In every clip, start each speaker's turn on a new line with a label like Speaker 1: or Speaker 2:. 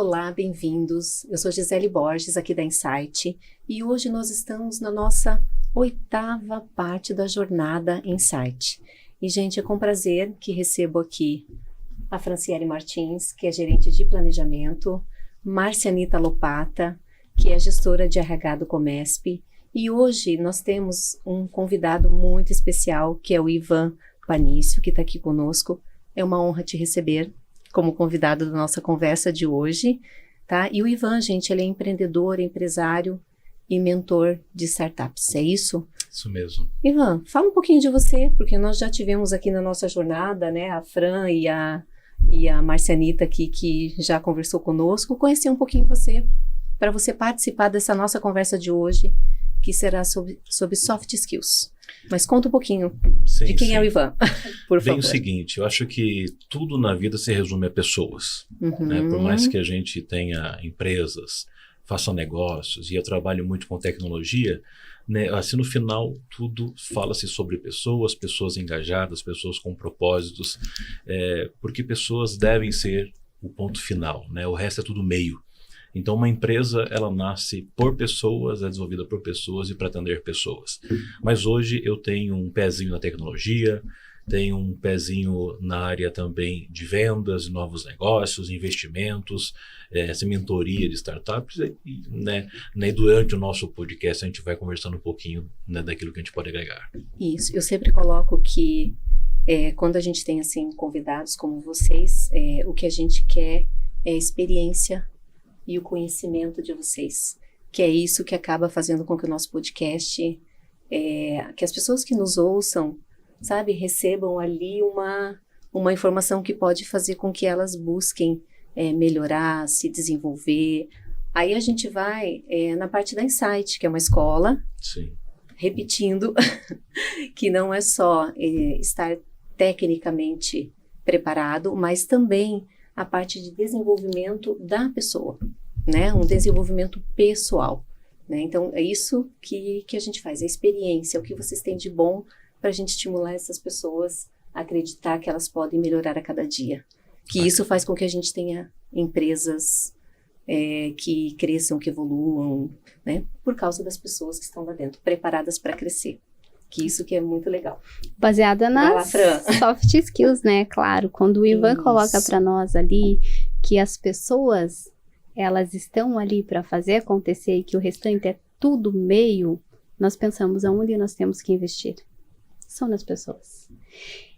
Speaker 1: Olá, bem-vindos. Eu sou Gisele Borges, aqui da Insight, e hoje nós estamos na nossa 8ª parte da jornada Insight. E, gente, é com prazer que recebo aqui a Franciele Martins, que é gerente de planejamento, Marcianita Lopata, que é gestora de RH do Comesp, e hoje nós temos um convidado muito especial, que é o Ivan Panício, que está aqui conosco. É uma honra te receber como convidado da nossa conversa de hoje, tá? E o Ivan, gente, ele é empreendedor, empresário e mentor de startups, é isso?
Speaker 2: Isso mesmo.
Speaker 1: Ivan, fala um pouquinho de você, porque nós já tivemos aqui na nossa jornada, né, a Fran e a Marcianita aqui, que já conversou conosco, conhecer um pouquinho você, para você participar dessa nossa conversa de hoje, que será sobre soft skills. Mas conta um pouquinho de quem é o Ivan, por favor.
Speaker 2: Bem, o seguinte, eu acho que tudo na vida se resume a pessoas. Né? Por mais que a gente tenha empresas, faça negócios, e eu trabalho muito com tecnologia, né? Assim, no final, tudo fala-se sobre pessoas, pessoas engajadas, pessoas com propósitos, porque pessoas devem ser o ponto final, né? O resto é tudo meio. Então, uma empresa, ela nasce por pessoas, é desenvolvida por pessoas e para atender pessoas. Mas hoje eu tenho um pezinho na tecnologia, tenho um pezinho na área também de vendas, novos negócios, investimentos, essa mentoria de startups. E durante o nosso podcast a gente vai conversando um pouquinho, né, daquilo que a gente pode agregar.
Speaker 1: Isso, eu sempre coloco que quando a gente tem assim, convidados como vocês, o que a gente quer é experiência e o conhecimento de vocês, que é isso que acaba fazendo com que o nosso podcast, que as pessoas que nos ouçam, sabe, recebam ali uma informação que pode fazer com que elas busquem melhorar, se desenvolver. Aí a gente vai na parte da Insight, que é uma escola,
Speaker 2: Sim.
Speaker 1: Repetindo, que não é só estar tecnicamente preparado, mas também a parte de desenvolvimento da pessoa, né? Um desenvolvimento pessoal, né? Então, é isso que a gente faz, a experiência, o que vocês têm de bom para a gente estimular essas pessoas a acreditar que elas podem melhorar a cada dia. Que isso faz com que a gente tenha empresas que cresçam, que evoluam, né? Por causa das pessoas que estão lá dentro, preparadas para crescer. Que isso que é muito legal.
Speaker 3: Baseada nas soft skills, né? Claro, quando o Ivan coloca para nós ali que as pessoas, elas estão ali para fazer acontecer e que o restante é tudo meio, nós pensamos aonde nós temos que investir. São nas pessoas.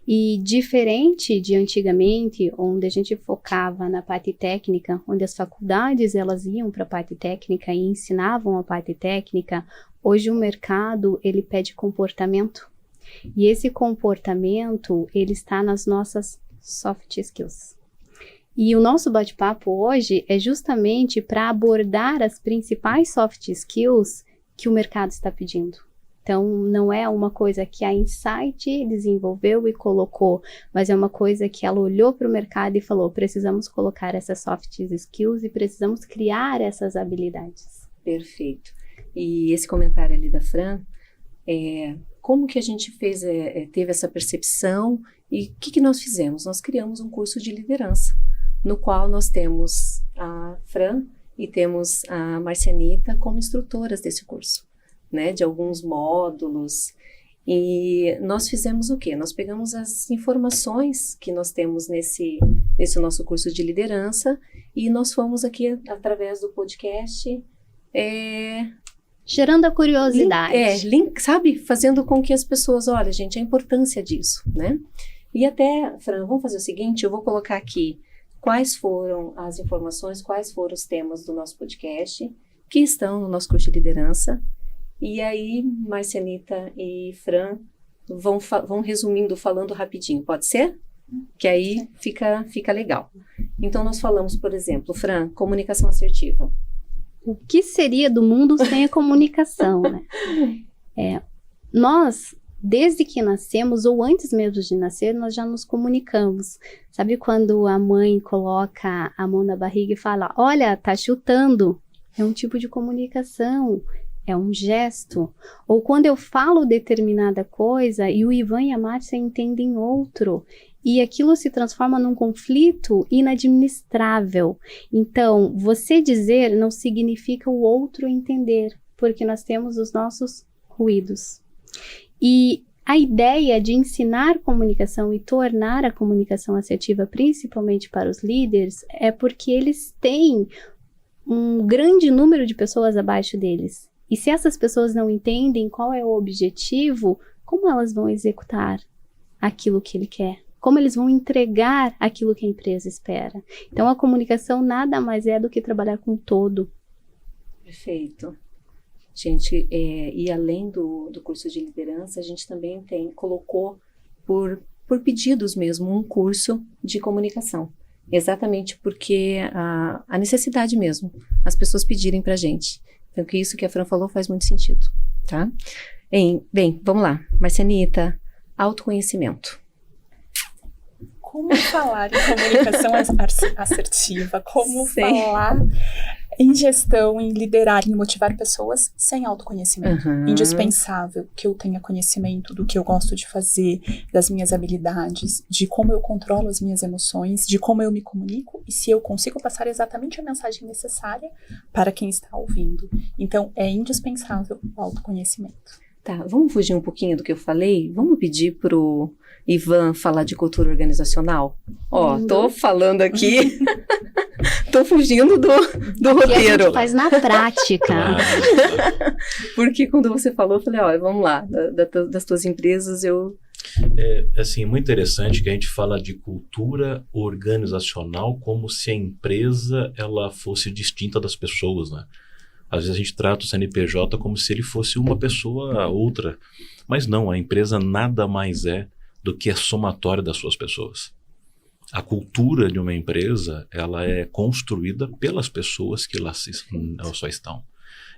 Speaker 3: E diferente de antigamente, onde a gente focava na parte técnica, onde as faculdades elas iam para a parte técnica e ensinavam a parte técnica, hoje o mercado ele pede comportamento. E esse comportamento ele está nas nossas soft skills. E o nosso bate-papo hoje é justamente para abordar as principais soft skills que o mercado está pedindo. Então, não é uma coisa que a Insight desenvolveu e colocou, mas é uma coisa que ela olhou para o mercado e falou, precisamos colocar essas soft skills e precisamos criar essas habilidades.
Speaker 1: Perfeito. E esse comentário ali da Fran, como que a gente teve essa percepção e o que nós fizemos? Nós criamos um curso de liderança, no qual nós temos a Fran e temos a Marcianita como instrutoras desse curso, né, de alguns módulos, e nós fizemos o quê? Nós pegamos as informações que nós temos nesse nosso curso de liderança e nós fomos aqui, através do podcast,
Speaker 3: gerando a curiosidade.
Speaker 1: Sabe? Fazendo com que as pessoas, olha, gente, a importância disso, né? E até, Fran, vamos fazer o seguinte, eu vou colocar aqui quais foram as informações, quais foram os temas do nosso podcast que estão no nosso curso de liderança. E aí, Marcianita e Fran vão resumindo, falando rapidinho, pode ser? Que aí fica legal. Então, nós falamos, por exemplo, Fran, comunicação assertiva.
Speaker 3: O que seria do mundo sem a comunicação, né? Nós, desde que nascemos, ou antes mesmo de nascer, nós já nos comunicamos. Sabe quando a mãe coloca a mão na barriga e fala, olha, tá chutando? É um tipo de comunicação. É um gesto, ou quando eu falo determinada coisa e o Ivan e a Márcia entendem outro, e aquilo se transforma num conflito inadministrável. Então, você dizer não significa o outro entender, porque nós temos os nossos ruídos. E a ideia de ensinar comunicação e tornar a comunicação assertiva, principalmente para os líderes, é porque eles têm um grande número de pessoas abaixo deles. E se essas pessoas não entendem qual é o objetivo, como elas vão executar aquilo que ele quer? Como eles vão entregar aquilo que a empresa espera? Então, a comunicação nada mais é do que trabalhar com o todo.
Speaker 1: Perfeito. Gente, e além do curso de liderança, a gente também colocou por pedidos mesmo um curso de comunicação. Exatamente porque a necessidade mesmo, as pessoas pedirem pra gente. Então, que isso que a Fran falou faz muito sentido, tá? Bem, vamos lá. Marcianita, autoconhecimento.
Speaker 4: Como falar em comunicação assertiva? Como falar em gestão, em liderar, em motivar pessoas sem autoconhecimento? Indispensável que eu tenha conhecimento do que eu gosto de fazer, das minhas habilidades, de como eu controlo as minhas emoções, de como eu me comunico e se eu consigo passar exatamente a mensagem necessária para quem está ouvindo. Então, é indispensável o autoconhecimento.
Speaker 1: Tá, vamos fugir um pouquinho do que eu falei? Vamos pedir pro Ivan falar de cultura organizacional? Tô falando aqui, tô fugindo do roteiro.
Speaker 3: E a gente faz na prática.
Speaker 1: Porque quando você falou, eu falei, vamos lá, das tuas empresas
Speaker 2: assim, muito interessante que a gente fala de cultura organizacional como se a empresa ela fosse distinta das pessoas, né? Às vezes a gente trata o CNPJ como se ele fosse uma pessoa outra, mas não, a empresa nada mais é do que a somatória das suas pessoas. A cultura de uma empresa, ela é construída pelas pessoas que lá só estão.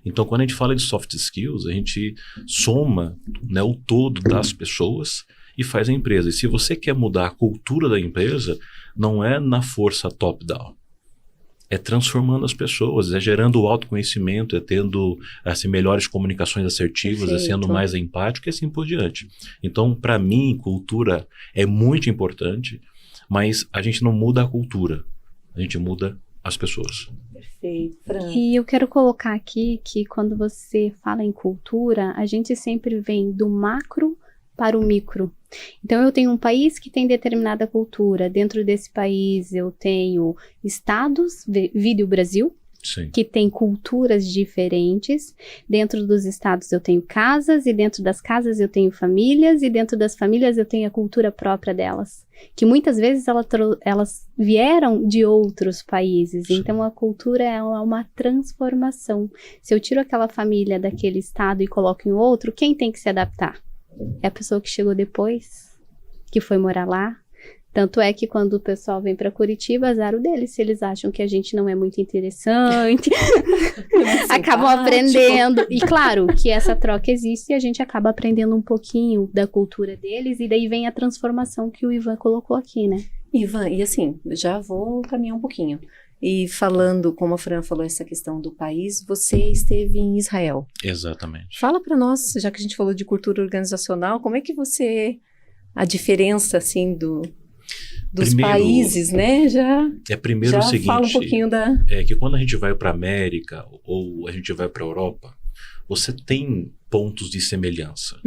Speaker 2: Então, quando a gente fala de soft skills, a gente soma, né, o todo das pessoas e faz a empresa. E se você quer mudar a cultura da empresa, não é na força top-down. É transformando as pessoas, é gerando o autoconhecimento, é tendo assim, melhores comunicações assertivas, é sendo mais empático e assim por diante. Então, para mim, cultura é muito importante, mas a gente não muda a cultura, a gente muda as pessoas.
Speaker 1: Perfeito, Fran.
Speaker 3: E eu quero colocar aqui que quando você fala em cultura, a gente sempre vem do macro para o micro. Então, eu tenho um país que tem determinada cultura. Dentro desse país, eu tenho estados, vide o Brasil,
Speaker 2: Sim.
Speaker 3: que tem culturas diferentes. Dentro dos estados, eu tenho casas, e dentro das casas, eu tenho famílias, e dentro das famílias, eu tenho a cultura própria delas, que muitas vezes elas vieram de outros países.
Speaker 2: Sim.
Speaker 3: Então, a cultura é uma transformação. Se eu tiro aquela família daquele estado e coloco em outro, quem tem que se adaptar? É a pessoa que chegou depois, que foi morar lá. Tanto é que quando o pessoal vem para Curitiba, azar o deles, se eles acham que a gente não é muito interessante, acabam aprendendo. E claro que essa troca existe e a gente acaba aprendendo um pouquinho da cultura deles, e daí vem a transformação que o Ivan colocou aqui, né?
Speaker 1: Ivan, e assim, já vou caminhar um pouquinho. E falando, como a Fran falou, essa questão do país, você esteve em Israel.
Speaker 2: Exatamente.
Speaker 1: Fala para nós, já que a gente falou de cultura organizacional, como é que você... A diferença, assim, dos
Speaker 2: primeiro,
Speaker 1: países, né?
Speaker 2: Primeiro o seguinte,
Speaker 1: fala um pouquinho da...
Speaker 2: É que quando a gente vai para a América ou a gente vai para a Europa, você tem pontos de semelhança,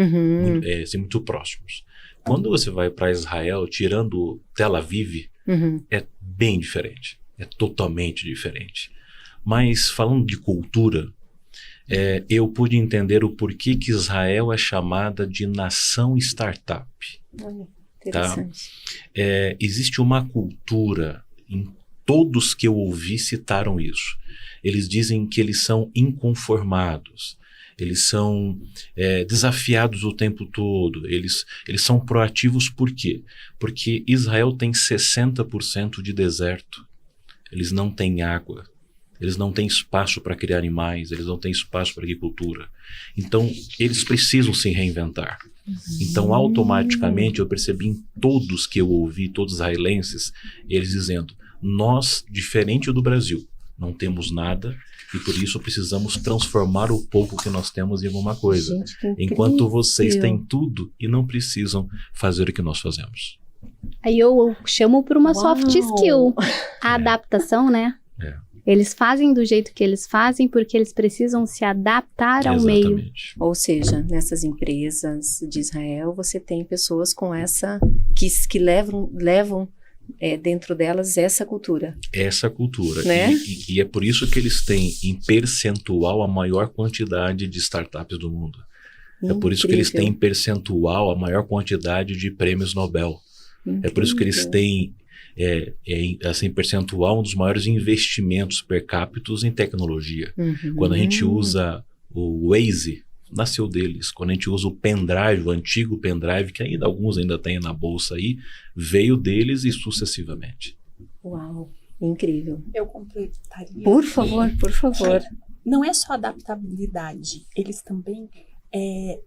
Speaker 2: assim, muito próximos. Quando você vai para Israel, tirando Tel Aviv, é bem diferente. É totalmente diferente. Mas falando de cultura, eu pude entender o porquê que Israel é chamada de nação startup.
Speaker 1: Interessante.
Speaker 2: Tá? Existe uma cultura, em todos que eu ouvi citaram isso. Eles dizem que eles são inconformados. Eles são desafiados o tempo todo, eles são proativos por quê? Porque Israel tem 60% de deserto. Eles não têm água, eles não têm espaço para criar animais, eles não têm espaço para agricultura. Então, eles precisam se reinventar. Então, automaticamente, eu percebi em todos que eu ouvi, todos os israelenses, eles dizendo, nós, diferente do Brasil, não temos nada e por isso precisamos transformar o pouco que nós temos em alguma coisa.
Speaker 1: Gente,
Speaker 2: enquanto vocês têm tudo e não precisam fazer o que nós fazemos.
Speaker 3: Aí eu chamo por uma
Speaker 1: Uau!
Speaker 3: soft skill. A adaptação, né? Eles fazem do jeito que eles fazem porque eles precisam se adaptar ao meio.
Speaker 2: Exatamente.
Speaker 1: Ou seja, nessas empresas de Israel, você tem pessoas com essa, que levam dentro delas essa cultura.
Speaker 2: Essa cultura.
Speaker 1: Né?
Speaker 2: E é por isso que eles têm, em percentual, a maior quantidade de startups do mundo.
Speaker 1: Incrível.
Speaker 2: É por isso que eles têm, em percentual, a maior quantidade de prêmios Nobel.
Speaker 1: Incrível.
Speaker 2: É por isso que eles têm, assim, percentual, um dos maiores investimentos per capita em tecnologia. Quando a gente usa o Waze, nasceu deles. Quando a gente usa o pendrive, o antigo pendrive, que ainda alguns ainda têm na bolsa aí, veio deles e sucessivamente.
Speaker 1: Uau, incrível.
Speaker 4: Eu completaria.
Speaker 1: Por favor.
Speaker 4: Não é só adaptabilidade, eles também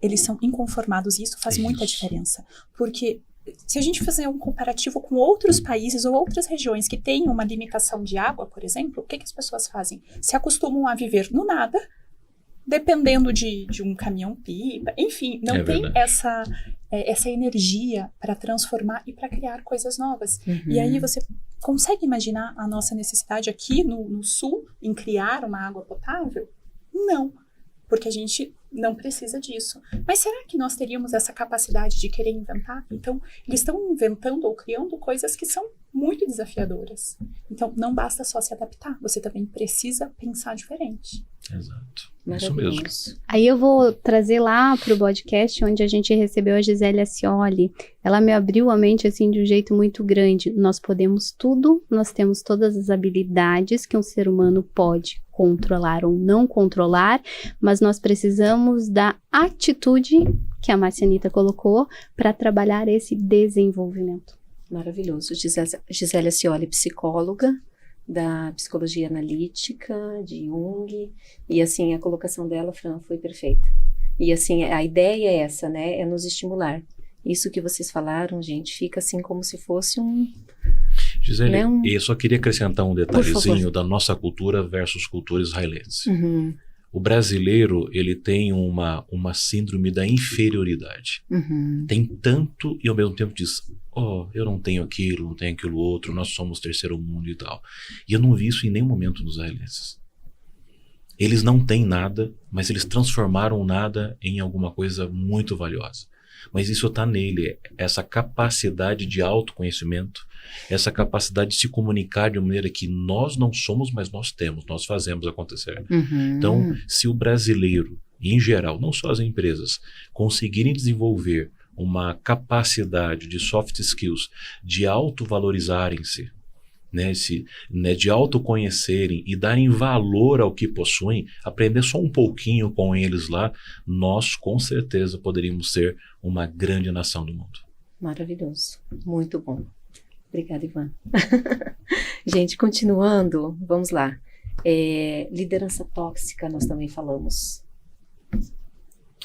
Speaker 4: eles são inconformados e isso faz muita diferença. Porque se a gente fizer um comparativo com outros países ou outras regiões que têm uma limitação de água, por exemplo, o que as pessoas fazem? Se acostumam a viver no nada, dependendo de um caminhão-pipa, enfim, não tem essa energia para transformar e para criar coisas novas. E aí você consegue imaginar a nossa necessidade aqui no sul em criar uma água potável? Não, porque a gente não precisa disso. Mas será que nós teríamos essa capacidade de querer inventar? Então, eles estão inventando ou criando coisas que são muito desafiadoras. Então, não basta só se adaptar, você também precisa pensar diferente.
Speaker 2: Exato. Isso mesmo.
Speaker 3: Aí eu vou trazer lá pro podcast onde a gente recebeu a Gisele Ascioli. Ela me abriu a mente assim de um jeito muito grande. Nós podemos tudo, nós temos todas as habilidades que um ser humano pode controlar ou não controlar, mas nós precisamos da atitude que a Marcianita colocou para trabalhar esse desenvolvimento.
Speaker 1: Maravilhoso. Gisele Ascioli, psicóloga da psicologia analítica, de Jung, e assim, a colocação dela, Fran, foi perfeita. E assim, a ideia é essa, né, é nos estimular. Isso que vocês falaram, gente, fica assim como se fosse
Speaker 2: Gisele, eu só queria acrescentar um detalhezinho da nossa cultura versus cultura israelense. O brasileiro, ele tem uma síndrome da inferioridade. Tem tanto e ao mesmo tempo diz, eu não tenho aquilo, não tenho aquilo outro, nós somos terceiro mundo e tal. E eu não vi isso em nenhum momento nos israelenses. Eles não têm nada, mas eles transformaram nada em alguma coisa muito valiosa. Mas isso está nele, essa capacidade de autoconhecimento, essa capacidade de se comunicar de uma maneira que nós não somos, mas nós temos, nós fazemos acontecer. Então, se o brasileiro, em geral, não só as empresas, conseguirem desenvolver uma capacidade de soft skills, de autovalorizarem-se, de autoconhecerem e darem valor ao que possuem, aprender só um pouquinho com eles lá, nós com certeza poderíamos ser uma grande nação do mundo.
Speaker 1: Maravilhoso, muito bom. Obrigada, Ivan. Gente, continuando, vamos lá. Liderança tóxica, nós também falamos.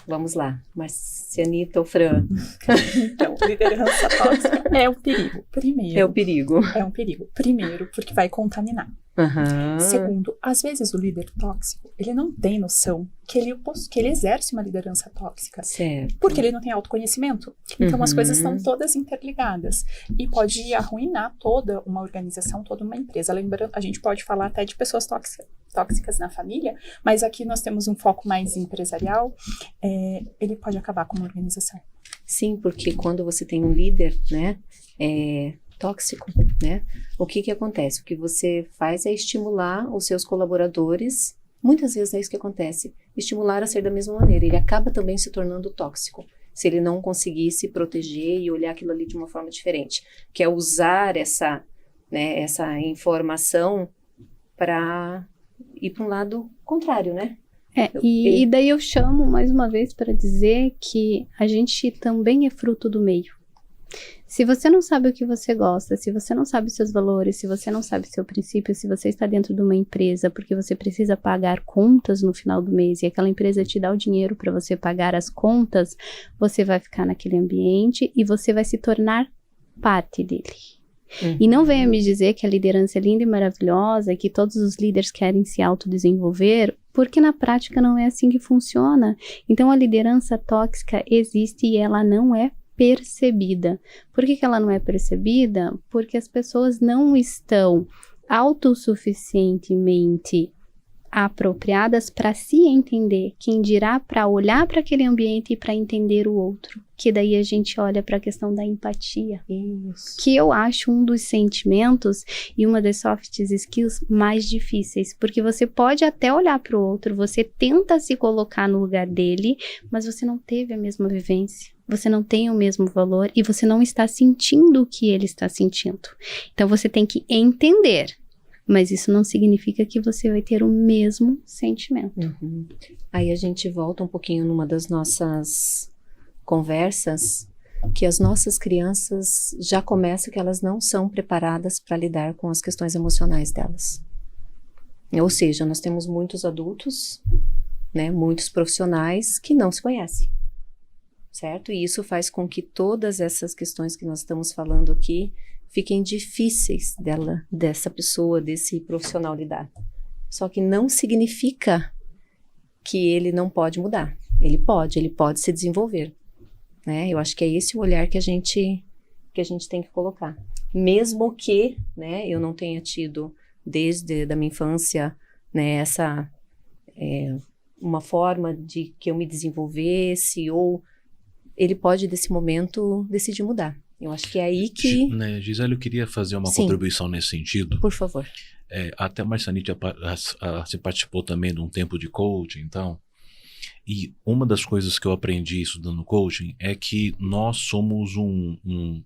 Speaker 1: Vamos lá, Marcianita ou Fran?
Speaker 4: Então, liderança tóxica é um perigo. Primeiro.
Speaker 1: É um perigo.
Speaker 4: É um perigo. Primeiro, porque vai contaminar. Segundo, às vezes o líder tóxico, ele não tem noção que ele exerce uma liderança tóxica.
Speaker 1: Certo.
Speaker 4: Porque ele não tem autoconhecimento. Então as coisas estão todas interligadas. E pode arruinar toda uma organização, toda uma empresa. Lembrando, a gente pode falar até de pessoas tóxicas na família, mas aqui nós temos um foco mais empresarial. Ele pode acabar com uma organização.
Speaker 1: Sim, porque quando você tem um líder, né, tóxico, né, o que acontece? O que você faz é estimular os seus colaboradores, muitas vezes é isso que acontece, estimular a ser da mesma maneira, ele acaba também se tornando tóxico, se ele não conseguir se proteger e olhar aquilo ali de uma forma diferente, que é usar essa informação para ir para um lado contrário, né?
Speaker 3: E daí eu chamo mais uma vez para dizer que a gente também é fruto do meio. Se você não sabe o que você gosta, se você não sabe os seus valores, se você não sabe o seu princípio, se você está dentro de uma empresa porque você precisa pagar contas no final do mês e aquela empresa te dá o dinheiro para você pagar as contas, você vai ficar naquele ambiente e você vai se tornar parte dele. E não venha me dizer que a liderança é linda e maravilhosa, que todos os líderes querem se autodesenvolver, porque na prática não é assim que funciona. Então a liderança tóxica existe e ela não é percebida. Por que ela não é percebida? Porque as pessoas não estão autossuficientemente apropriadas para se entender, quem dirá para olhar para aquele ambiente e para entender o outro, que daí a gente olha para a questão da empatia,
Speaker 1: Isso.
Speaker 3: que eu acho um dos sentimentos e uma das soft skills mais difíceis, porque você pode até olhar para o outro, você tenta se colocar no lugar dele, mas você não teve a mesma vivência, você não tem o mesmo valor e você não está sentindo o que ele está sentindo. Então você tem que entender, mas isso não significa que você vai ter o mesmo sentimento.
Speaker 1: Uhum. Aí a gente volta um pouquinho numa das nossas conversas, que as nossas crianças já começam que elas não são preparadas para lidar com as questões emocionais delas. Ou seja, nós temos muitos adultos, né, muitos profissionais que não se conhecem, certo? E isso faz com que todas essas questões que nós estamos falando aqui fiquem difíceis dessa pessoa, desse profissional lidar. Só que não significa que ele não pode mudar. Ele pode se desenvolver, né? Eu acho que é esse o olhar que a gente tem que colocar. Mesmo que, né, eu não tenha tido, desde da minha infância, né, uma forma de que eu me desenvolvesse, ou ele pode, desse momento, decidir mudar. Eu acho que é aí que...
Speaker 2: Gisele, eu queria fazer uma contribuição nesse sentido.
Speaker 1: Por favor.
Speaker 2: Até a Marcianite você participou também de um tempo de coaching, então. E uma das coisas que eu aprendi estudando coaching é que nós somos um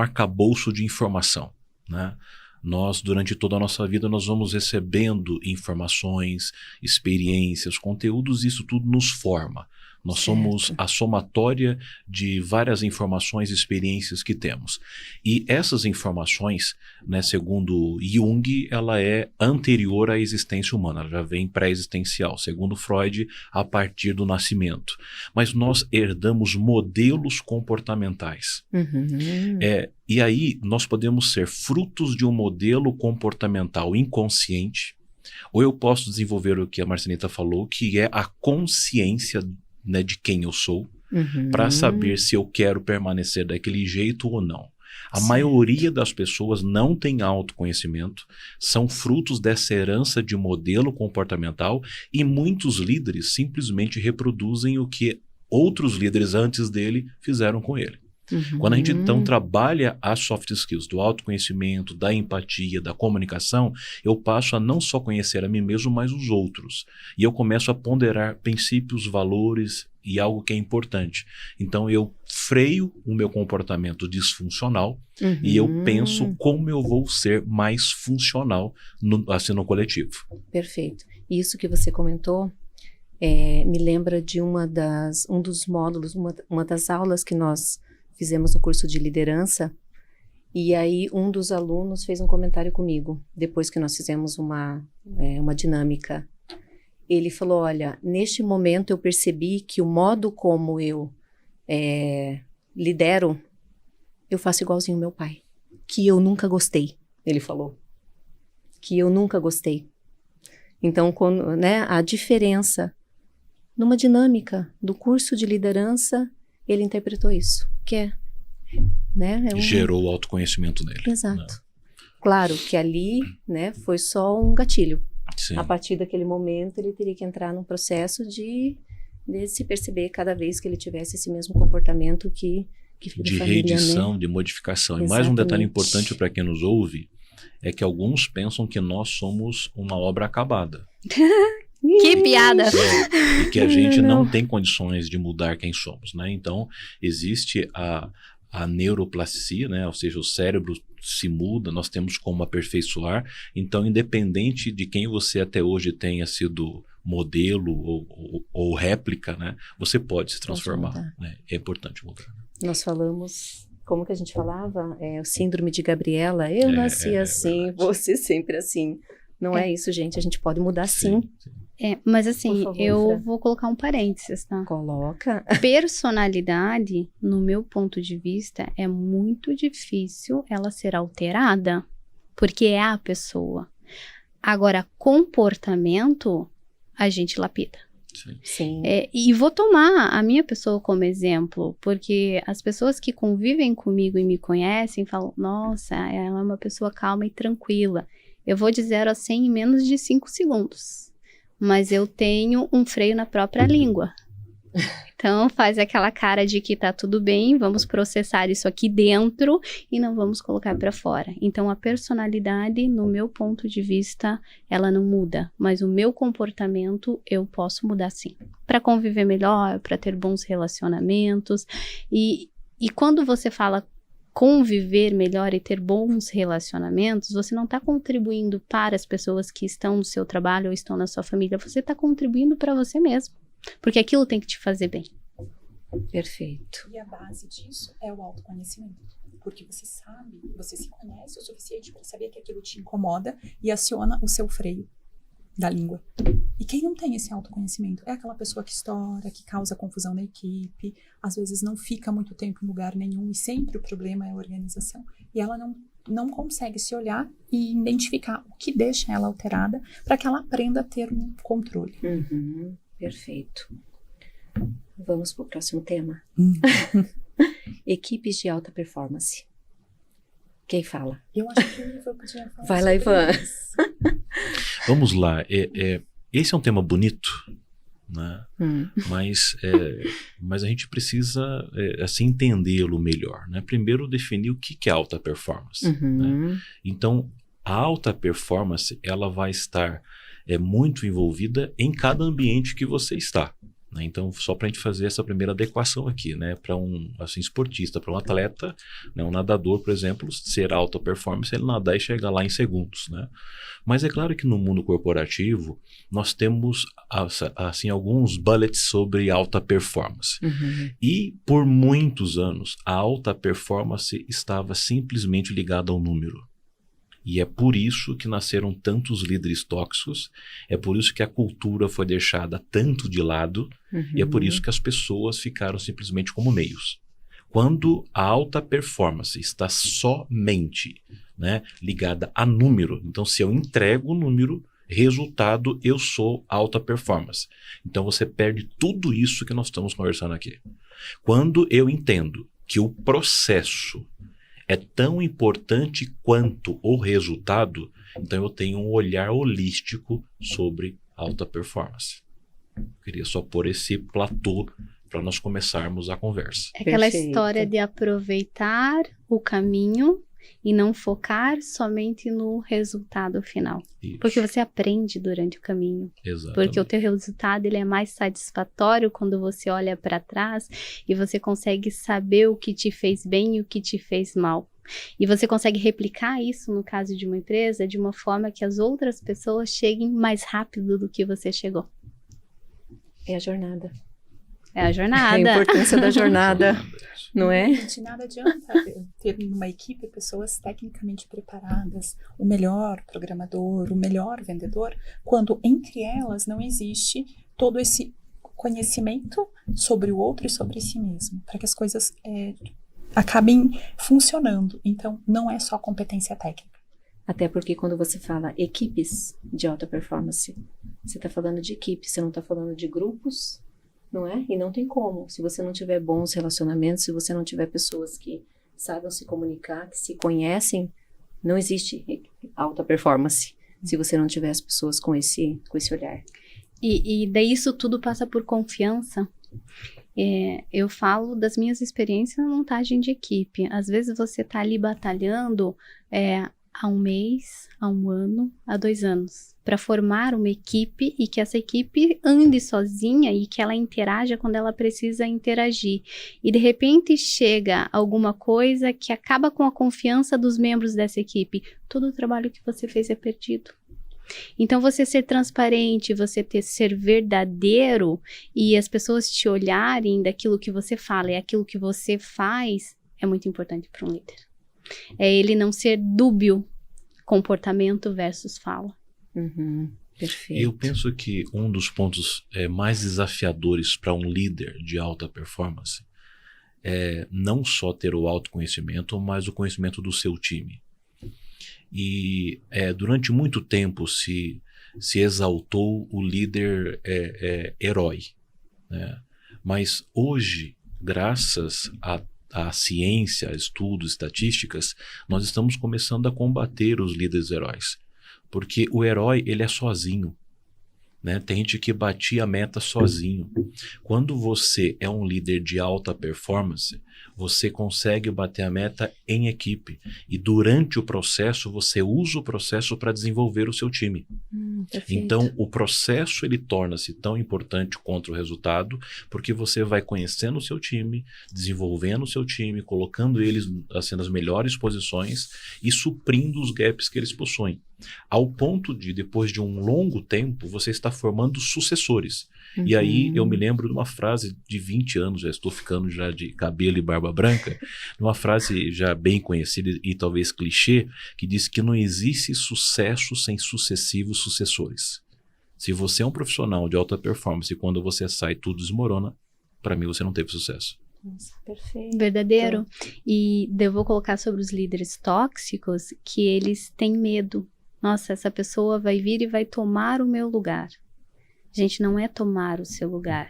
Speaker 2: arcabouço de informação, né? Nós, durante toda a nossa vida, nós vamos recebendo informações, experiências, conteúdos, e isso tudo nos forma. Nós somos a somatória de várias informações e experiências que temos. E essas informações, né, segundo Jung, ela é anterior à existência humana, ela já vem pré-existencial, segundo Freud, a partir do nascimento. Mas nós herdamos modelos comportamentais.
Speaker 1: Uhum.
Speaker 2: E aí nós podemos ser frutos de um modelo comportamental inconsciente, ou eu posso desenvolver o que a Marcianita falou, que é a consciência, né, de quem eu sou, para saber se eu quero permanecer daquele jeito ou não. A maioria das pessoas não tem autoconhecimento, são frutos dessa herança de modelo comportamental, e muitos líderes simplesmente reproduzem o que outros líderes antes dele fizeram com ele. Quando a gente então trabalha as soft skills do autoconhecimento, da empatia, da comunicação, eu passo a não só conhecer a mim mesmo, mas os outros. E eu começo a ponderar princípios, valores e algo que é importante. Então eu freio o meu comportamento disfuncional e eu penso como eu vou ser mais funcional no coletivo. Perfeito.
Speaker 1: Isso que você comentou me lembra de um dos módulos, uma das aulas que nós fizemos no curso de liderança, e aí um dos alunos fez um comentário comigo, depois que nós fizemos uma dinâmica. Ele falou, olha, neste momento eu percebi que o modo como eu lidero, eu faço igualzinho ao meu pai, que eu nunca gostei, ele falou, que eu nunca gostei. Então, a diferença numa dinâmica do curso de liderança, ele interpretou isso, que
Speaker 2: gerou o autoconhecimento dele.
Speaker 1: Exato.
Speaker 2: Né?
Speaker 1: Claro que ali, né, foi só um gatilho.
Speaker 2: Sim.
Speaker 1: A partir daquele momento, ele teria que entrar num processo de se perceber cada vez que ele tivesse esse mesmo comportamento que
Speaker 2: de
Speaker 1: família,
Speaker 2: reedição,
Speaker 1: né?
Speaker 2: de modificação.
Speaker 1: Exatamente.
Speaker 2: E mais um detalhe importante para quem nos ouve, é que alguns pensam que nós somos uma obra acabada.
Speaker 3: Que piada!
Speaker 2: E que a gente não tem condições de mudar quem somos, né? Então, existe a neuroplasticia, né? Ou seja, o cérebro se muda, nós temos como aperfeiçoar. Então, independente de quem você até hoje tenha sido modelo ou réplica, né? Você pode se transformar, né? É importante mudar.
Speaker 1: Nós falamos, como que a gente falava? O síndrome de Gabriela. Eu nasci assim, você sempre assim. Não é isso, gente. A gente pode mudar sim.
Speaker 3: Mas assim,
Speaker 1: favor,
Speaker 3: eu vou colocar um parênteses, tá?
Speaker 1: Coloca.
Speaker 3: Personalidade, no meu ponto de vista, é muito difícil ela ser alterada, porque é a pessoa. Agora, comportamento, a gente lapida.
Speaker 2: Sim.
Speaker 1: Sim.
Speaker 3: E vou tomar a minha pessoa como exemplo, porque as pessoas que convivem comigo e me conhecem falam, nossa, ela é uma pessoa calma e tranquila. Eu vou de 0 a 100 em menos de 5 segundos, mas eu tenho um freio na própria língua. Então, faz aquela cara de que tá tudo bem, vamos processar isso aqui dentro e não vamos colocar para fora. Então, a personalidade, no meu ponto de vista, ela não muda, mas o meu comportamento eu posso mudar sim. Para conviver melhor, para ter bons relacionamentos. E quando você fala conviver melhor e ter bons relacionamentos, você não está contribuindo para as pessoas que estão no seu trabalho ou estão na sua família, você está contribuindo para você mesmo. Porque aquilo tem que te fazer bem.
Speaker 1: Perfeito.
Speaker 4: E a base disso é o autoconhecimento. Porque você sabe, você se conhece o suficiente para saber que aquilo te incomoda e aciona o seu freio da língua. E quem não tem esse autoconhecimento é aquela pessoa que estoura, que causa confusão na equipe, às vezes não fica muito tempo em lugar nenhum e sempre o problema é a organização. E ela não consegue se olhar e identificar o que deixa ela alterada para que ela aprenda a ter um controle.
Speaker 1: Uhum. Perfeito. Vamos para o próximo tema. Equipes de alta performance. Quem fala?
Speaker 4: Eu acho que o Ivan podia falar.
Speaker 1: Vai lá, Ivan.
Speaker 2: Vamos lá. Esse é um tema bonito, né? Mas a gente precisa assim, entendê-lo melhor, né? Primeiro, definir o que é alta performance. Né? Então, a alta performance ela vai estar muito envolvida em cada ambiente que você está. Né? Então, só para a gente fazer essa primeira adequação aqui, né? Para um esportista, para um atleta, né? Um nadador, por exemplo, ser alta performance, ele nadar e chegar lá em segundos. Né? Mas é claro que no mundo corporativo, nós temos assim, alguns bullets sobre alta performance. E por muitos anos, a alta performance estava simplesmente ligada ao número. E é por isso que nasceram tantos líderes tóxicos, é por isso que a cultura foi deixada tanto de lado, e é por isso que as pessoas ficaram simplesmente como meios. Quando a alta performance está somente, né, ligada a número, então se eu entrego o número, resultado, eu sou alta performance. Então você perde tudo isso que nós estamos conversando aqui. Quando eu entendo que o processo é tão importante quanto o resultado, então eu tenho um olhar holístico sobre alta performance. Eu queria só pôr esse platô para nós começarmos a conversa.
Speaker 3: É aquela
Speaker 1: Perfeito.
Speaker 3: história de aproveitar o caminho e não focar somente no resultado final.
Speaker 2: Isso.
Speaker 3: Porque você aprende durante o caminho.
Speaker 2: Exatamente.
Speaker 3: Porque o teu resultado ele é mais satisfatório quando você olha para trás e você consegue saber o que te fez bem e o que te fez mal. E você consegue replicar isso no caso de uma empresa de uma forma que as outras pessoas cheguem mais rápido do que você chegou.
Speaker 1: É a jornada.
Speaker 3: É a jornada.
Speaker 1: A importância da jornada, não é?
Speaker 4: De nada adianta ter numa equipe pessoas tecnicamente preparadas, o melhor programador, o melhor vendedor, quando entre elas não existe todo esse conhecimento sobre o outro e sobre si mesmo, para que as coisas acabem funcionando. Então, não é só competência técnica.
Speaker 1: Até porque quando você fala equipes de alta performance, você está falando de equipes, você não está falando de grupos, não é? E não tem como. Se você não tiver bons relacionamentos, se você não tiver pessoas que saibam se comunicar, que se conhecem, não existe alta performance. Se você não tiver as pessoas com esse olhar.
Speaker 3: E daí isso tudo passa por confiança. Eu falo das minhas experiências na montagem de equipe. Às vezes você está ali batalhando há 1 mês, há 1 ano, há 2 anos, para formar uma equipe e que essa equipe ande sozinha e que ela interaja quando ela precisa interagir. E de repente chega alguma coisa que acaba com a confiança dos membros dessa equipe. Todo o trabalho que você fez é perdido. Então você ser transparente, você ser verdadeiro e as pessoas te olharem daquilo que você fala e aquilo que você faz é muito importante para um líder. É ele não ser dúbio, comportamento versus fala.
Speaker 1: Perfeito.
Speaker 2: Eu penso que um dos pontos mais desafiadores para um líder de alta performance é não só ter o autoconhecimento, mas o conhecimento do seu time. E durante muito tempo se se exaltou o líder herói, né? Mas hoje, graças à ciência, a estudos, estatísticas, nós estamos começando a combater os líderes heróis. Porque o herói, ele é sozinho, né? Tem gente que batia a meta sozinho. Quando você é um líder de alta performance, você consegue bater a meta em equipe. E durante o processo, você usa o processo para desenvolver o seu time. Então, o processo ele torna-se tão importante quanto o resultado, porque você vai conhecendo o seu time, desenvolvendo o seu time, colocando eles assim, nas melhores posições e suprindo os gaps que eles possuem. Ao ponto de, depois de um longo tempo, você está formando sucessores. E aí eu me lembro de uma frase de 20 anos, já estou ficando já de cabelo e barba branca, uma frase já bem conhecida e talvez clichê, que diz que não existe sucesso sem sucessivos sucessores. Se você é um profissional de alta performance e quando você sai tudo desmorona, para mim você não teve sucesso.
Speaker 1: Nossa, perfeito.
Speaker 3: Verdadeiro. E eu vou colocar sobre os líderes tóxicos que eles têm medo. Nossa, essa pessoa vai vir e vai tomar o meu lugar. Gente, não é tomar o seu lugar.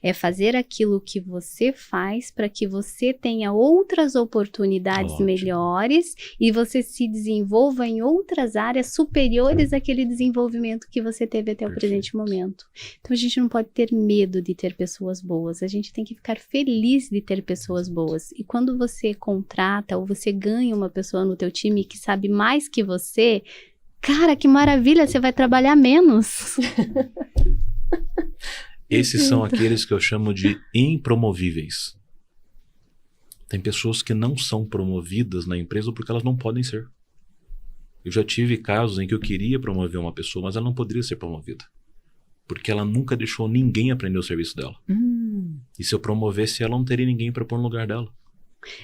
Speaker 3: É fazer aquilo que você faz para que você tenha outras oportunidades melhores e você se desenvolva em outras áreas superiores àquele desenvolvimento que você teve até o presente momento. Então, a gente não pode ter medo de ter pessoas boas. A gente tem que ficar feliz de ter pessoas boas. E quando você contrata ou você ganha uma pessoa no teu time que sabe mais que você, cara, que maravilha, você vai trabalhar menos.
Speaker 2: Esses são aqueles que eu chamo de impromovíveis. Tem pessoas que não são promovidas na empresa porque elas não podem ser. Eu já tive casos em que eu queria promover uma pessoa, mas ela não poderia ser promovida. Porque ela nunca deixou ninguém aprender o serviço dela. E se eu promovesse ela, não teria ninguém para pôr no lugar dela.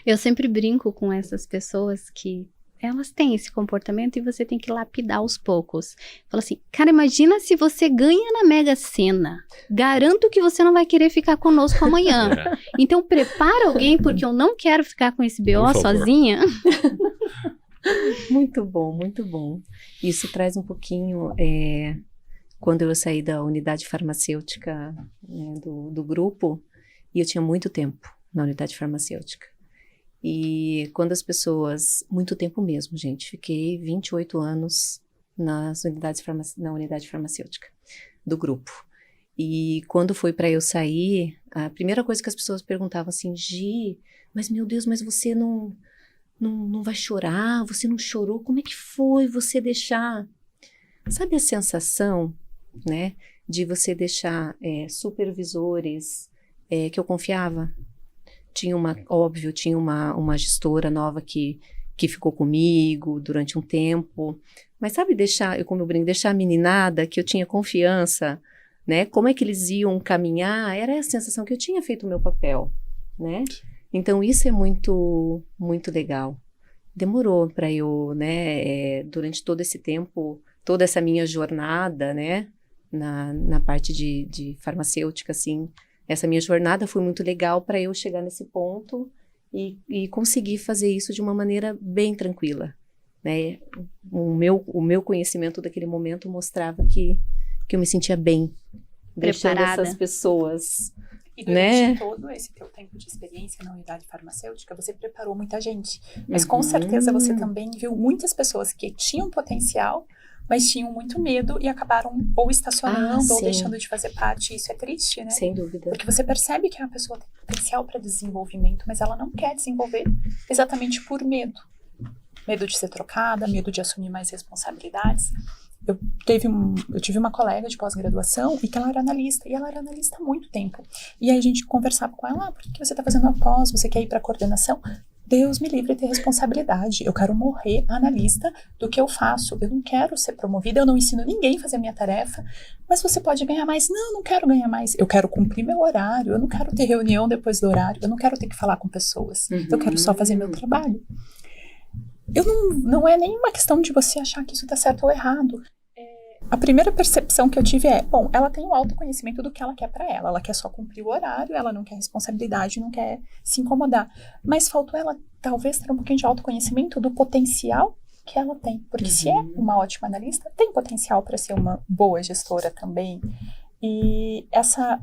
Speaker 3: Eu sempre brinco com essas pessoas que elas têm esse comportamento e você tem que lapidar aos poucos. Fala assim, cara, imagina se você ganha na Mega Sena. Garanto que você não vai querer ficar conosco amanhã. Então, prepara alguém, porque eu não quero ficar com esse BO sozinha.
Speaker 1: Muito bom, muito bom. Isso traz um pouquinho, quando eu saí da unidade farmacêutica, né, do grupo, e eu tinha muito tempo na unidade farmacêutica. E quando as pessoas, muito tempo mesmo, gente, fiquei 28 anos na unidade farmacêutica do grupo. E quando foi para eu sair, a primeira coisa que as pessoas perguntavam assim, Gi, mas meu Deus, mas você não vai chorar? Você não chorou? Como é que foi você deixar? Sabe a sensação, né, de você deixar supervisores que eu confiava? Tinha uma gestora nova que ficou comigo durante um tempo. Mas sabe deixar a meninada que eu tinha confiança, né? Como é que eles iam caminhar? Era a sensação que eu tinha feito o meu papel, né? Então, isso é muito, muito legal. Demorou para eu, né, durante todo esse tempo, toda essa minha jornada, né, na parte de farmacêutica, assim, essa minha jornada foi muito legal para eu chegar nesse ponto e conseguir fazer isso de uma maneira bem tranquila, né? O meu conhecimento daquele momento mostrava que eu me sentia bem, deixando essas pessoas.
Speaker 4: E durante todo esse teu tempo de experiência na unidade farmacêutica, você preparou muita gente. Mas com certeza você também viu muitas pessoas que tinham potencial, mas tinham muito medo e acabaram ou estacionando ou deixando de fazer parte. Isso é triste, né?
Speaker 1: Sem dúvida.
Speaker 4: Porque você percebe que a pessoa tem potencial para desenvolvimento, mas ela não quer desenvolver exatamente por medo. Medo de ser trocada, medo de assumir mais responsabilidades. Eu tive uma colega de pós-graduação e que ela era analista, e ela era analista há muito tempo. E aí a gente conversava com ela, por que você está fazendo a pós? Você quer ir para a coordenação? Deus me livre de ter responsabilidade. Eu quero morrer analista do que eu faço. Eu não quero ser promovida, eu não ensino ninguém a fazer a minha tarefa. Mas você pode ganhar mais. Não quero ganhar mais. Eu quero cumprir meu horário. Eu não quero ter reunião depois do horário. Eu não quero ter que falar com pessoas. Eu quero só fazer meu trabalho. Não é nenhuma questão de você achar que isso está certo ou errado. A primeira percepção que eu tive bom, ela tem o autoconhecimento do que ela quer para ela. Ela quer só cumprir o horário, ela não quer responsabilidade, não quer se incomodar. Mas faltou ela, talvez, ter um pouquinho de autoconhecimento do potencial que ela tem. Porque se é uma ótima analista, tem potencial para ser uma boa gestora também. E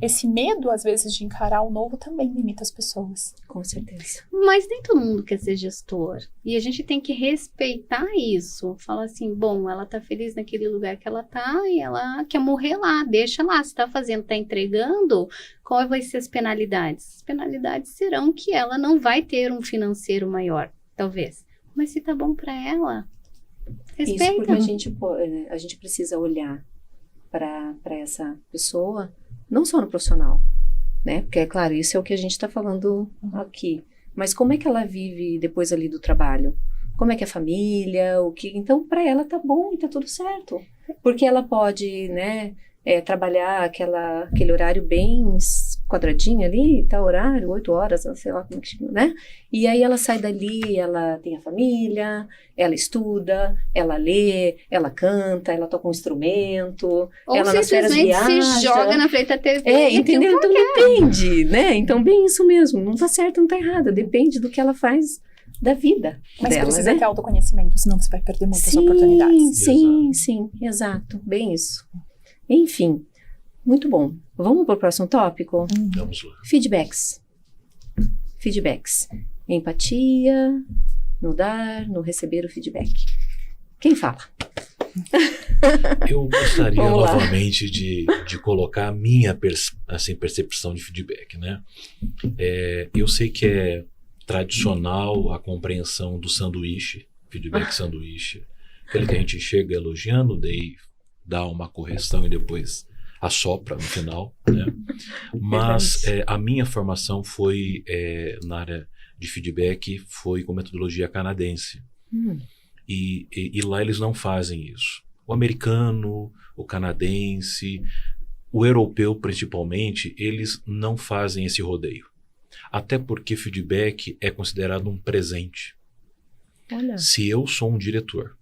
Speaker 4: esse medo, às vezes, de encarar o novo também limita as pessoas.
Speaker 1: Com certeza.
Speaker 3: Mas nem todo mundo quer ser gestor. E a gente tem que respeitar isso. Falar assim, bom, ela tá feliz naquele lugar que ela tá e ela quer morrer lá. Deixa lá, se tá fazendo, tá entregando, qual vai ser as penalidades? As penalidades serão que ela não vai ter um financeiro maior, talvez. Mas se tá bom para ela, respeita.
Speaker 1: Isso porque a gente precisa olhar para essa pessoa, não só no profissional, né? Porque, é claro, isso é o que a gente está falando aqui. Mas como é que ela vive depois ali do trabalho? Como é que é a família? Então, para ela tá bom e tá tudo certo. Porque ela pode, né, trabalhar aquele horário bem quadradinho ali, tal horário, 8 horas, sei lá como que chama, né? E aí ela sai dali, ela tem a família, ela estuda, ela lê, ela canta, ela toca um instrumento,
Speaker 3: ou
Speaker 1: ela nas férias viaja.
Speaker 3: Se joga na frente da TV.
Speaker 1: Entendeu? Então depende, né? Então bem isso mesmo, não tá certo, não tá errado, depende do que ela faz da vida
Speaker 4: Mas
Speaker 1: dela,
Speaker 4: precisa
Speaker 1: né?
Speaker 4: ter autoconhecimento, senão você vai perder muitas oportunidades.
Speaker 1: Sim, exato, bem isso. Enfim, muito bom. Vamos para o próximo tópico?
Speaker 2: Vamos lá.
Speaker 1: Feedbacks. Empatia, no dar, no receber o feedback. Quem fala?
Speaker 2: Eu gostaria novamente de colocar a minha percepção de feedback, né? Eu sei que é tradicional a compreensão do sanduíche, feedback sanduíche, aquele que a gente chega elogiando, daí dá uma correção e depois assopra no final, né? Mas a minha formação foi na área de feedback, foi com metodologia canadense. E lá eles não fazem isso. O americano, o canadense, o europeu principalmente, eles não fazem esse rodeio. Até porque feedback é considerado um presente.
Speaker 1: Olha.
Speaker 2: Se eu sou um diretor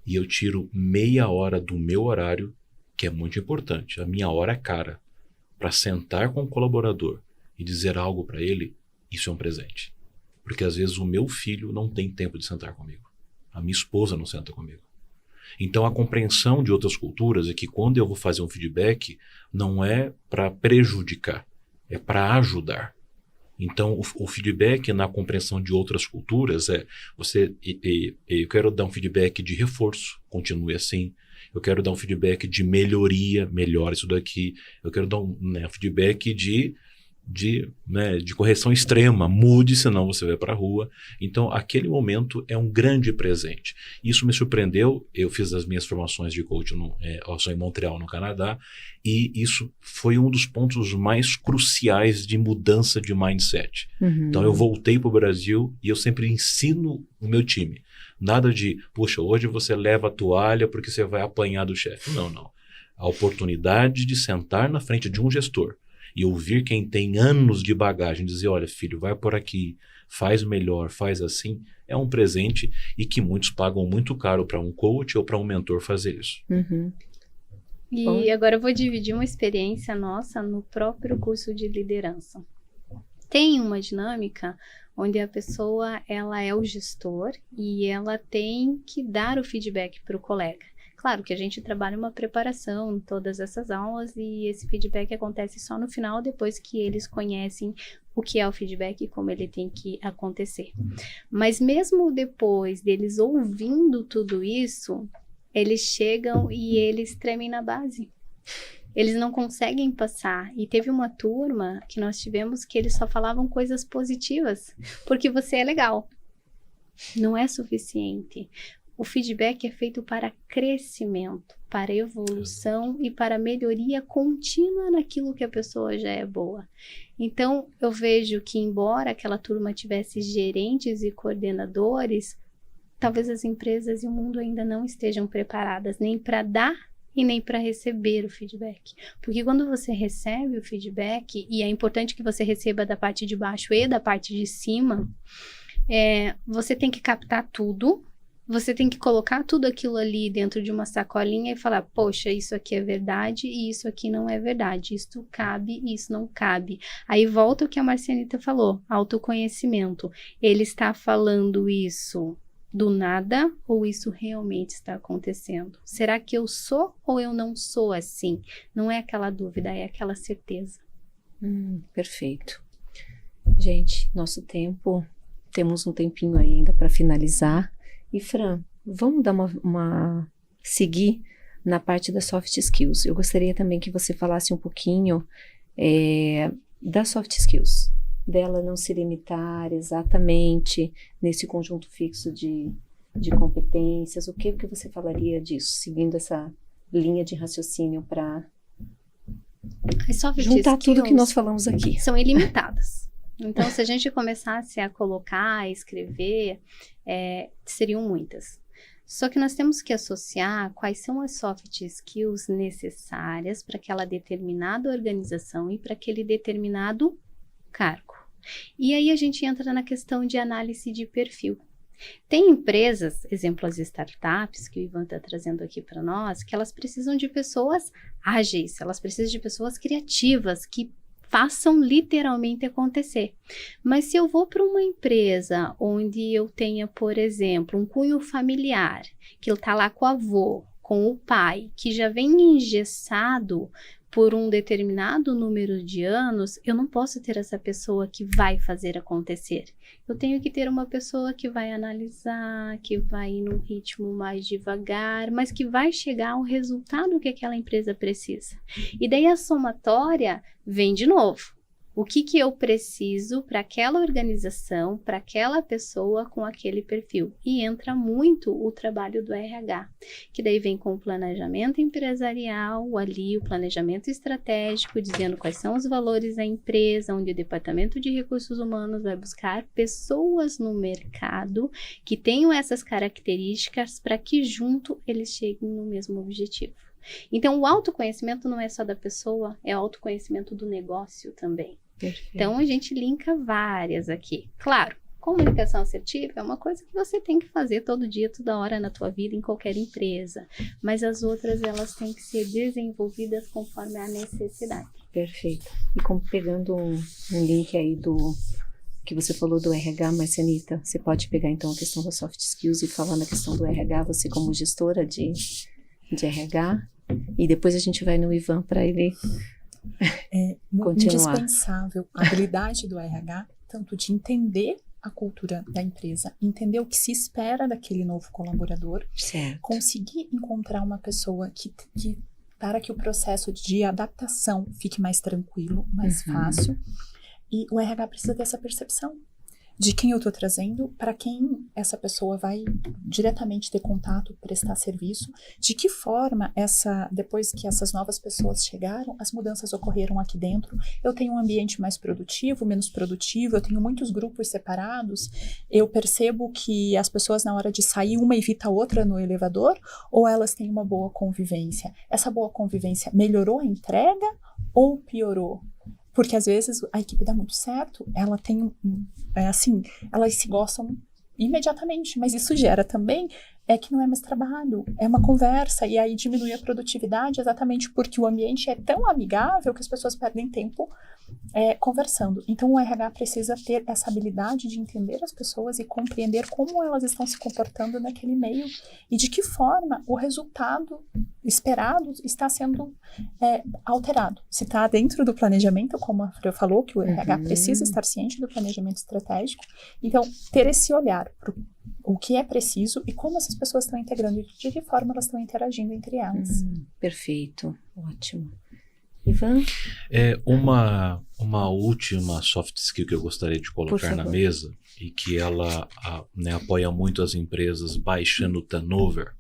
Speaker 2: e eu tiro meia hora do meu horário, que é muito importante, a minha hora é cara, para sentar com o colaborador e dizer algo para ele, isso é um presente. Porque às vezes o meu filho não tem tempo de sentar comigo. A minha esposa não senta comigo. Então a compreensão de outras culturas é que quando eu vou fazer um feedback, não é para prejudicar, é para ajudar. Então o feedback na compreensão de outras culturas eu quero dar um feedback de reforço, continue assim. Eu quero dar um feedback de melhoria, melhora isso daqui. Eu quero dar um feedback de correção extrema, mude, senão você vai para a rua. Então, aquele momento é um grande presente. Isso me surpreendeu. Eu fiz as minhas formações de coach em Montreal, no Canadá, e isso foi um dos pontos mais cruciais de mudança de mindset. Então, eu voltei para o Brasil e eu sempre ensino o meu time. Nada de, puxa, hoje você leva a toalha porque você vai apanhar do chefe. Não. A oportunidade de sentar na frente de um gestor e ouvir quem tem anos de bagagem, dizer, olha, filho, vai por aqui, faz melhor, faz assim, é um presente e que muitos pagam muito caro para um coach ou para um mentor fazer isso.
Speaker 3: E agora eu vou dividir uma experiência nossa no próprio curso de liderança. Tem uma dinâmica onde a pessoa, ela é o gestor e ela tem que dar o feedback para o colega. Claro que a gente trabalha uma preparação em todas essas aulas e esse feedback acontece só no final, depois que eles conhecem o que é o feedback e como ele tem que acontecer. Mas mesmo depois deles ouvindo tudo isso, eles chegam e eles tremem na base. Eles não conseguem passar. E teve uma turma que nós tivemos que eles só falavam coisas positivas, porque você é legal. Não é suficiente. O feedback é feito para crescimento, para evolução e para melhoria contínua naquilo que a pessoa já é boa. Então, eu vejo que, embora aquela turma tivesse gerentes e coordenadores, talvez as empresas e o mundo ainda não estejam preparadas nem para dar e nem para receber o feedback. Porque quando você recebe o feedback, e é importante que você receba da parte de baixo e da parte de cima, você tem que captar tudo. Você tem que colocar tudo aquilo ali dentro de uma sacolinha e falar, poxa, isso aqui é verdade e isso aqui não é verdade. Isso cabe e isso não cabe. Aí volta o que a Marcianita falou, autoconhecimento. Ele está falando isso do nada ou isso realmente está acontecendo? Será que eu sou ou eu não sou assim? Não é aquela dúvida, é aquela certeza.
Speaker 1: Perfeito. Gente, nosso tempo, temos um tempinho ainda para finalizar. E Fran, vamos dar seguir na parte das soft skills. Eu gostaria também que você falasse um pouquinho das soft skills, dela não se limitar exatamente nesse conjunto fixo de competências. O que você falaria disso, seguindo essa linha de raciocínio para juntar tudo que nós falamos aqui?
Speaker 3: São ilimitadas. Então, se a gente começasse a colocar, a escrever, seriam muitas. Só que nós temos que associar quais são as soft skills necessárias para aquela determinada organização e para aquele determinado cargo. E aí a gente entra na questão de análise de perfil. Tem empresas, exemplo as startups que o Ivan está trazendo aqui para nós, que elas precisam de pessoas ágeis, elas precisam de pessoas criativas, que façam literalmente acontecer. Mas se eu vou para uma empresa onde eu tenha, por exemplo, um cunho familiar, que ele está lá com o avô, com o pai, que já vem engessado por um determinado número de anos, eu não posso ter essa pessoa que vai fazer acontecer. Eu tenho que ter uma pessoa que vai analisar, que vai ir num ritmo mais devagar, mas que vai chegar ao resultado que aquela empresa precisa. E daí a somatória vem de novo. O que eu preciso para aquela organização, para aquela pessoa com aquele perfil? E entra muito o trabalho do RH, que daí vem com o planejamento empresarial, ali o planejamento estratégico, dizendo quais são os valores da empresa, onde o departamento de recursos humanos vai buscar pessoas no mercado que tenham essas características para que junto eles cheguem no mesmo objetivo. Então, o autoconhecimento não é só da pessoa, é o autoconhecimento do negócio também.
Speaker 1: Perfeito.
Speaker 3: Então, a gente linka várias aqui. Claro, comunicação assertiva é uma coisa que você tem que fazer todo dia, toda hora na tua vida, em qualquer empresa. Mas as outras, elas têm que ser desenvolvidas conforme a necessidade.
Speaker 1: Perfeito. E como pegando um link aí do que você falou do RH, Marcianita, você pode pegar então a questão das soft skills e falar na questão do RH, você como gestora de RH, e depois a gente vai no Ivan para ele continuar.
Speaker 4: Indispensável a habilidade do RH, tanto de entender a cultura da empresa, entender o que se espera daquele novo colaborador,
Speaker 1: certo.
Speaker 4: Conseguir encontrar uma pessoa que para que o processo de adaptação fique mais tranquilo, mais fácil, e o RH precisa ter essa percepção de quem eu estou trazendo, para quem essa pessoa vai diretamente ter contato, prestar serviço, de que forma depois que essas novas pessoas chegaram, as mudanças ocorreram aqui dentro, eu tenho um ambiente mais produtivo, menos produtivo, eu tenho muitos grupos separados, eu percebo que as pessoas na hora de sair, uma evita a outra no elevador, ou elas têm uma boa convivência? Essa boa convivência melhorou a entrega ou piorou? Porque às vezes a equipe dá muito certo, ela tem elas se gostam imediatamente, mas isso gera também que não é mais trabalho, é uma conversa, e aí diminui a produtividade exatamente porque o ambiente é tão amigável que as pessoas perdem tempo conversando. Então o RH precisa ter essa habilidade de entender as pessoas e compreender como elas estão se comportando naquele meio e de que forma o resultado esperado está sendo alterado. Se está dentro do planejamento, como a Fran falou, que o RH precisa estar ciente do planejamento estratégico, então ter esse olhar para o que é preciso e como essas pessoas estão integrando e de que forma elas estão interagindo entre elas.
Speaker 1: Perfeito, ótimo. Ivan?
Speaker 2: Uma última soft skill que eu gostaria de colocar na mesa e que ela apoia muito as empresas baixando o turnover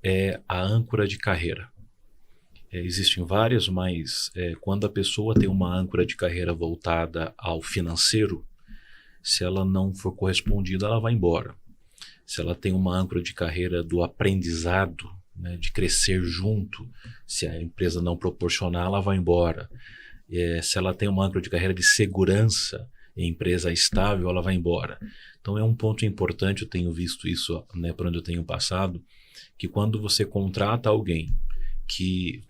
Speaker 2: é a âncora de carreira. Existem várias, mas quando a pessoa tem uma âncora de carreira voltada ao financeiro, se ela não for correspondida, ela vai embora. Se ela tem uma âncora de carreira do aprendizado, de crescer junto, se a empresa não proporcionar, ela vai embora. Se ela tem uma âncora de carreira de segurança, a empresa estável, ela vai embora. Então é um ponto importante, eu tenho visto isso por onde eu tenho passado, que quando você contrata alguém que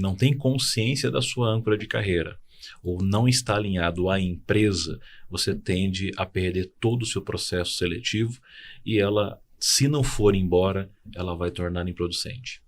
Speaker 2: não tem consciência da sua âncora de carreira, ou não está alinhado à empresa, você tende a perder todo o seu processo seletivo e ela, se não for embora, ela vai tornar improducente.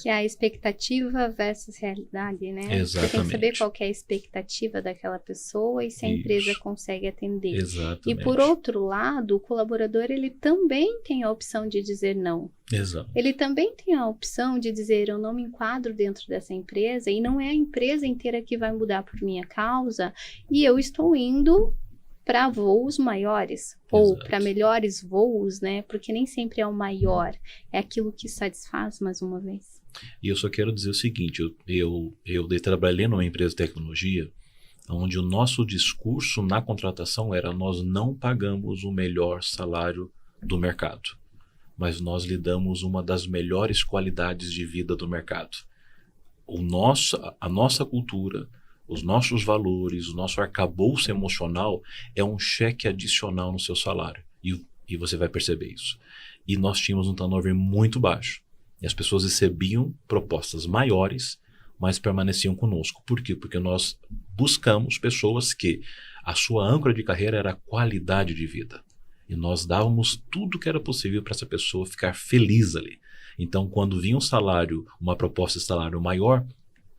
Speaker 3: Que é a expectativa versus realidade, né?
Speaker 2: Exatamente.
Speaker 3: Você tem que saber qual que é a expectativa daquela pessoa e se a empresa
Speaker 2: Isso.
Speaker 3: consegue atender.
Speaker 2: Exatamente.
Speaker 3: E por outro lado, o colaborador, ele também tem a opção de dizer não.
Speaker 2: Exato.
Speaker 3: Ele também tem a opção de dizer, eu não me enquadro dentro dessa empresa e não é a empresa inteira que vai mudar por minha causa e eu estou indo para voos maiores ou para melhores voos, né? Porque nem sempre é o maior, é aquilo que satisfaz mais uma vez.
Speaker 2: E eu só quero dizer o seguinte, eu trabalhei numa empresa de tecnologia onde o nosso discurso na contratação era nós não pagamos o melhor salário do mercado, mas nós lhe damos uma das melhores qualidades de vida do mercado. A nossa cultura, os nossos valores, o nosso arcabouço emocional é um cheque adicional no seu salário. E você vai perceber isso. E nós tínhamos um turnover muito baixo. E as pessoas recebiam propostas maiores, mas permaneciam conosco. Por quê? Porque nós buscamos pessoas que a sua âncora de carreira era a qualidade de vida. E nós dávamos tudo que era possível para essa pessoa ficar feliz ali. Então, quando vinha uma proposta de salário maior,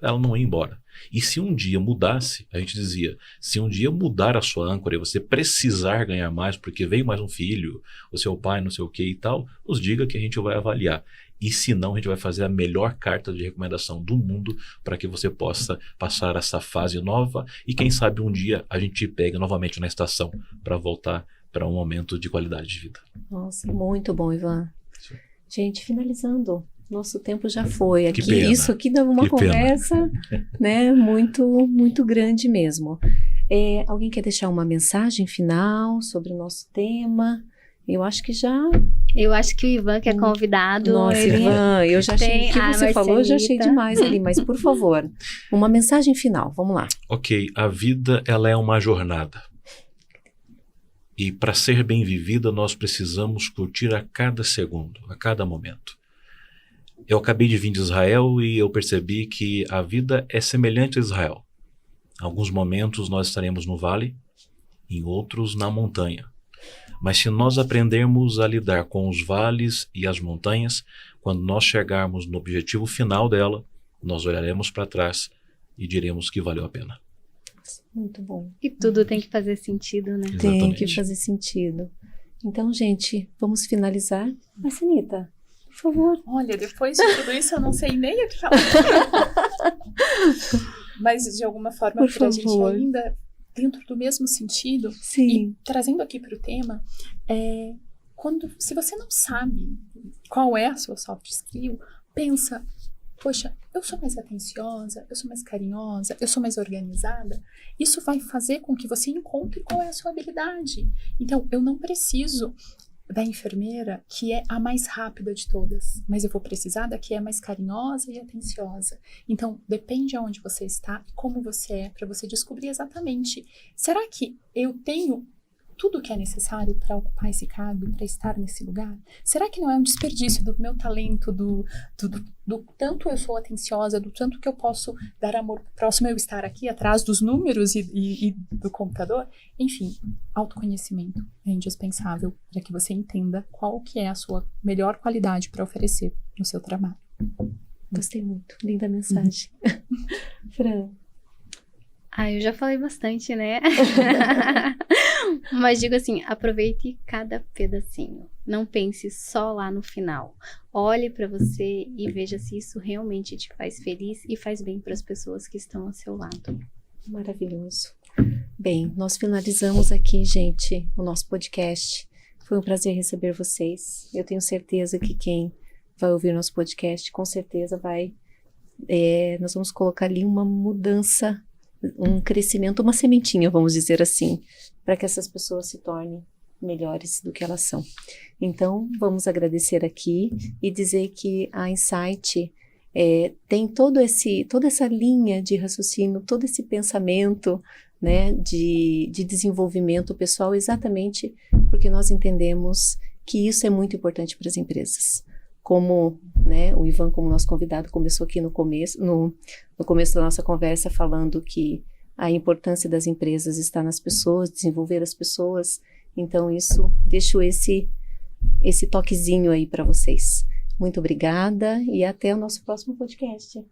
Speaker 2: ela não ia embora. E se um dia mudasse, a gente dizia, se um dia mudar a sua âncora e você precisar ganhar mais porque veio mais um filho, o seu pai, não sei o que e tal, nos diga que a gente vai avaliar. E se não, a gente vai fazer a melhor carta de recomendação do mundo para que você possa passar essa fase nova e quem sabe um dia a gente te pega novamente na estação para voltar para um momento de qualidade de vida.
Speaker 1: Nossa, muito bom, Ivan. Sim. Gente, finalizando. Nosso tempo já foi. Aqui, isso aqui dá uma conversa, né, muito, muito grande mesmo. Alguém quer deixar uma mensagem final sobre o nosso tema? Eu acho que já...
Speaker 3: Eu acho que o Ivan, que é convidado...
Speaker 1: Nossa, Ivan, eu já achei... O que você falou, eu já achei demais ali. Mas, por favor, uma mensagem final. Vamos lá.
Speaker 2: Ok, a vida, ela é uma jornada. E para ser bem vivida, nós precisamos curtir a cada segundo, a cada momento. Eu acabei de vir de Israel e eu percebi que a vida é semelhante a Israel. Em alguns momentos nós estaremos no vale, em outros na montanha. Mas se nós aprendermos a lidar com os vales e as montanhas, quando nós chegarmos no objetivo final dela, nós olharemos para trás e diremos que valeu a pena.
Speaker 1: Muito bom.
Speaker 3: E tudo tem que fazer sentido, né?
Speaker 1: Tem que fazer sentido. Então, gente, vamos finalizar. Marcinita, por favor.
Speaker 4: Olha, depois de tudo isso, eu não sei nem o que falar. Mas, de alguma forma, para a gente ainda, dentro do mesmo sentido,
Speaker 1: sim,
Speaker 4: e trazendo aqui para o tema, se você não sabe qual é a sua soft skill, pensa, poxa, eu sou mais atenciosa, eu sou mais carinhosa, eu sou mais organizada. Isso vai fazer com que você encontre qual é a sua habilidade. Então, eu não preciso da enfermeira que é a mais rápida de todas, mas eu vou precisar da que é mais carinhosa e atenciosa. Então, depende aonde você está e como você é, para você descobrir exatamente, será que eu tenho tudo o que é necessário para ocupar esse cargo, para estar nesse lugar? Será que não é um desperdício do meu talento, do tanto eu sou atenciosa, do tanto que eu posso dar amor pro próximo, eu estar aqui atrás dos números e do computador? Enfim, autoconhecimento é indispensável para que você entenda qual que é a sua melhor qualidade para oferecer no seu trabalho.
Speaker 1: Gostei muito, linda mensagem. Fran?
Speaker 3: Eu já falei bastante, né? Mas digo assim, aproveite cada pedacinho. Não pense só lá no final. Olhe para você e veja se isso realmente te faz feliz e faz bem para as pessoas que estão ao seu lado.
Speaker 1: Maravilhoso. Bem, nós finalizamos aqui, gente, o nosso podcast. Foi um prazer receber vocês. Eu tenho certeza que quem vai ouvir nosso podcast, com certeza vai... nós vamos colocar ali uma mudança, um crescimento, uma sementinha, vamos dizer assim, para que essas pessoas se tornem melhores do que elas são. Então, vamos agradecer aqui e dizer que a Insight tem toda essa linha de raciocínio, todo esse pensamento, né, de desenvolvimento pessoal, exatamente porque nós entendemos que isso é muito importante para as empresas. como, né, o Ivan, como nosso convidado, começou aqui no começo da nossa conversa falando que a importância das empresas está nas pessoas, desenvolver as pessoas. Então deixo esse toquezinho aí para vocês. Muito obrigada e até o nosso próximo podcast.